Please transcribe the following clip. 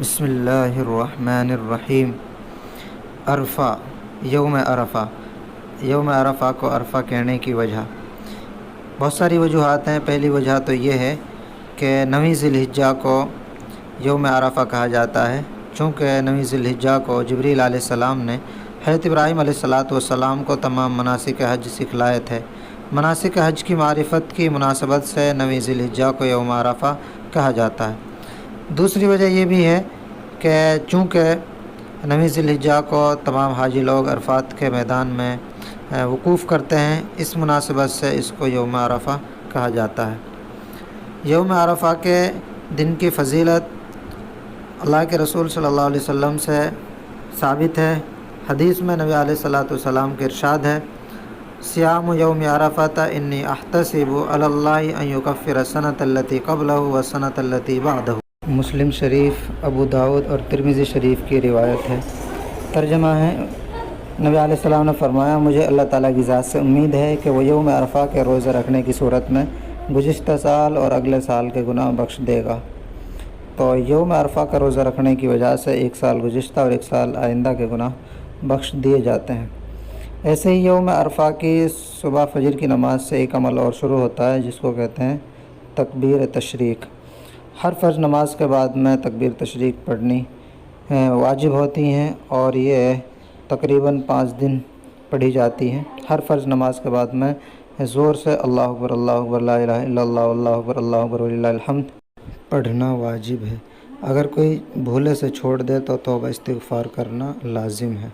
بسم اللہ الرحمن الرحیم۔ عرفہ، یوم عرفہ۔ یوم عرفہ کو عرفہ کہنے کی وجہ بہت ساری وجوہات ہیں۔ پہلی وجہ تو یہ ہے کہ 9 ذی الحجہ کو یوم عرفہ کہا جاتا ہے، چونکہ 9 ذی الحجہ کو جبریل علیہ السلام نے حضرت ابراہیم علیہ السلام کو تمام مناسک حج سکھلائے تھے۔ مناسک حج کی معرفت کی مناسبت سے 9 ذی الحجہ کو یوم عرفہ کہا جاتا ہے۔ دوسری وجہ یہ بھی ہے کہ چونکہ 9 ذی الحجہ کو تمام حاجی لوگ عرفات کے میدان میں وقوف کرتے ہیں، اس مناسبت سے اس کو یوم عرفہ کہا جاتا ہے۔ یوم عرفہ کے دن کی فضیلت اللہ کے رسول صلی اللہ علیہ وسلم سے ثابت ہے۔ حدیث میں نبی علیہ السلام کے ارشاد ہے، صیام یوم عرفہ انی احتسب علی اللہ ان یکفر السنۃ التی قبلہ والسنۃ التی بعدہ۔ مسلم شریف، ابو داؤد اور ترمذی شریف کی روایت ہے۔ ترجمہ ہے، نبی علیہ السلام نے فرمایا، مجھے اللہ تعالیٰ کی ذات سے امید ہے کہ وہ یوم عرفہ کے روزہ رکھنے کی صورت میں گزشتہ سال اور اگلے سال کے گناہ بخش دے گا۔ تو یوم عرفہ کا روزہ رکھنے کی وجہ سے 1 سال گزشتہ اور 1 سال آئندہ کے گناہ بخش دیے جاتے ہیں۔ ایسے ہی یوم عرفہ کی صبح فجر کی نماز سے ایک عمل اور شروع ہوتا ہے، جس کو کہتے ہیں تکبیر تشریق۔ ہر فرض نماز کے بعد میں تکبیر تشریق پڑھنی واجب ہوتی ہیں، اور یہ تقریباً 5 دن پڑھی جاتی ہیں۔ ہر فرض نماز کے بعد میں زور سے اللہ اکبر لا الہ الا اللہ اکبر وللہ الحمد پڑھنا واجب ہے۔ اگر کوئی بھولے سے چھوڑ دے تو توبہ استغفار کرنا لازم ہے۔